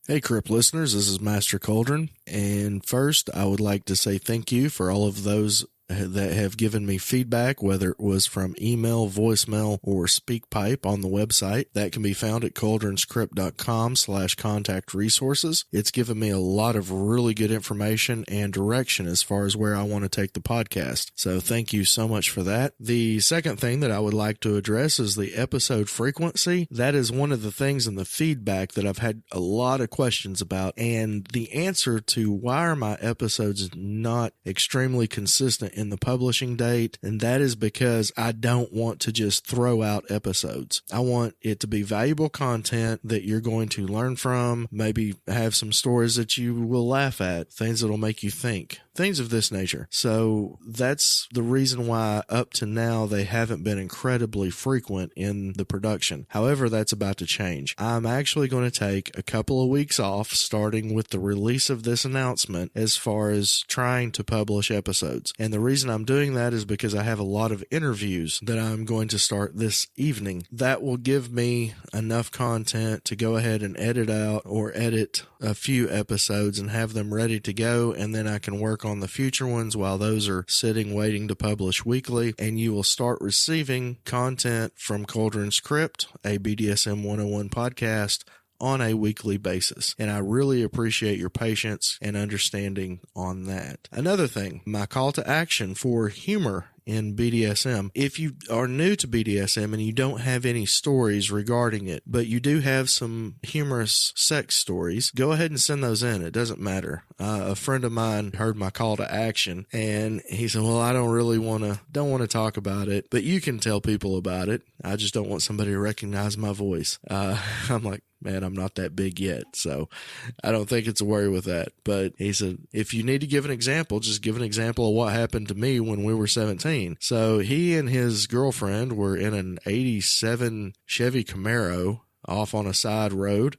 Hey, Crip listeners, this is Master Cauldron. And first, I would like to say thank you for all of those that have given me feedback, whether it was from email, voicemail, or SpeakPipe on the website. That can be found at cauldronscript.com/contact resources. It's given me a lot of really good information and direction as far as where I want to take the podcast. So thank you so much for that. The second thing that I would like to address is the episode frequency. That is one of the things in the feedback that I've had a lot of questions about, and the answer to why are my episodes not extremely consistent in the publishing date, and that is because I don't want to just throw out episodes. I want it to be valuable content that you're going to learn from, maybe have some stories that you will laugh at, things that'll make you think, things of this nature. So that's the reason why up to now they haven't been incredibly frequent in the production. However, that's about to change. I'm actually going to take a couple of weeks off starting with the release of this announcement as far as trying to publish episodes. And the reason I'm doing that is because I have a lot of interviews that I'm going to start this evening. That will give me enough content to go ahead and edit out or edit a few episodes and have them ready to go, and then I can work on the future ones while those are sitting waiting to publish weekly, and you will start receiving content from Cauldron's Crypt, a BDSM 101 podcast, on a weekly basis. And I really appreciate your patience and understanding on that. Another thing, my call to action for humor in BDSM. If you are new to BDSM and you don't have any stories regarding it, but you do have some humorous sex stories, go ahead and send those in. It doesn't matter. A friend of mine heard my call to action and he said, well, I don't want to talk about it, but you can tell people about it. I just don't want somebody to recognize my voice. I'm like, man, I'm not that big yet, so I don't think it's a worry with that. But he said, if you need to give an example, just give an example of what happened to me when we were 17. So he and his girlfriend were in an 87 Chevy Camaro off on a side road,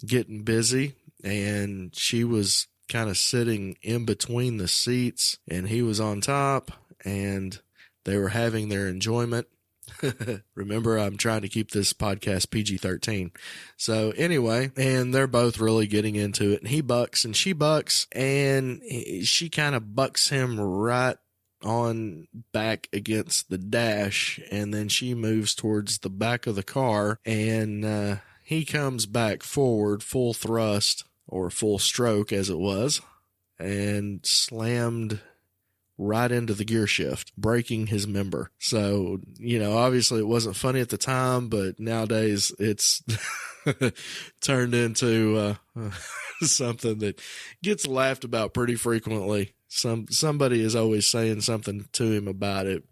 getting busy, and she was kind of sitting in between the seats, and he was on top, and they were having their enjoyment. Remember, I'm trying to keep this podcast PG-13. So anyway, and they're both really getting into it, and he bucks and she bucks, and she kind of bucks him right on back against the dash, and then she moves towards the back of the car, and he comes back forward full thrust, or full stroke as it was, and slammed right into the gear shift, breaking his member. So, obviously it wasn't funny at the time, but nowadays it's turned into something that gets laughed about pretty frequently. Somebody is always saying something to him about it.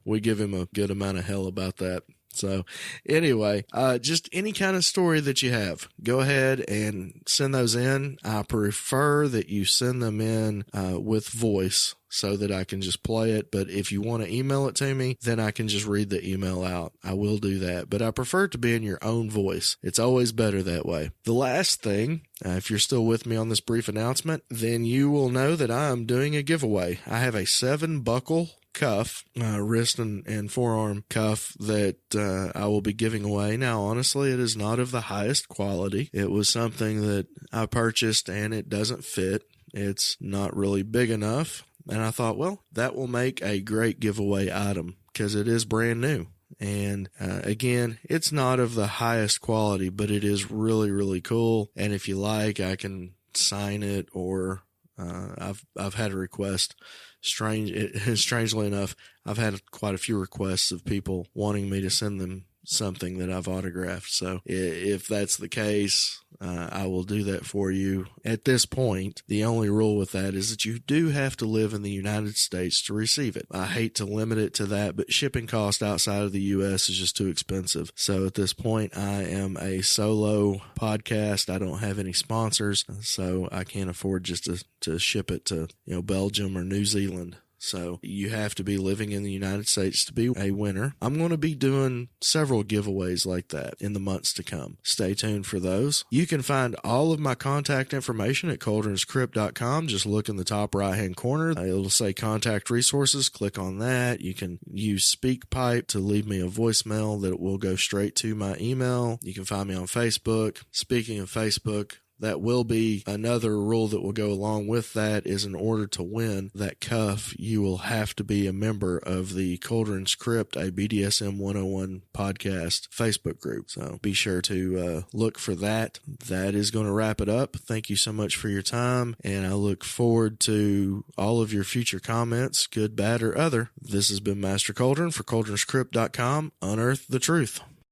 We give him a good amount of hell about that. So anyway, just any kind of story that you have, go ahead and send those in. I prefer that you send them in with voice so that I can just play it. But if you want to email it to me, then I can just read the email out. I will do that. But I prefer it to be in your own voice. It's always better that way. The last thing, if you're still with me on this brief announcement, then you will know that I'm doing a giveaway. I have a 7-buckle cuff, wrist and forearm cuff that I will be giving away. Now, honestly, it is not of the highest quality. It was something that I purchased and it doesn't fit. It's not really big enough. And I thought, well, that will make a great giveaway item because it is brand new. And again, it's not of the highest quality, but it is really, really cool. And if you like, I can sign it, or I've had a request. Strangely enough, I've had quite a few requests of people wanting me to send them something that I've autographed. So if that's the case, I will do that for you. At this point, the only rule with that is that you do have to live in the United States to receive it. I hate to limit it to that, but shipping cost outside of the U.S. is just too expensive. So at this point, I am a solo podcast. I don't have any sponsors, so I can't afford just to ship it to, Belgium or New Zealand. So you have to be living in the United States to be a winner. I'm going to be doing several giveaways like that in the months to come. Stay tuned for those. You can find all of my contact information at cauldronscript.com. Just look in the top right-hand corner. It'll say contact resources. Click on that. You can use SpeakPipe to leave me a voicemail that will go straight to my email. You can find me on Facebook. Speaking of Facebook, that will be another rule that will go along with that is in order to win that cuff, you will have to be a member of the Cauldron's Crypt, a BDSM 101 podcast Facebook group. So be sure to look for that. That is going to wrap it up. Thank you so much for your time, and I look forward to all of your future comments, good, bad, or other. This has been Master Cauldron for Cauldron'sCrypt.com. Unearth the truth.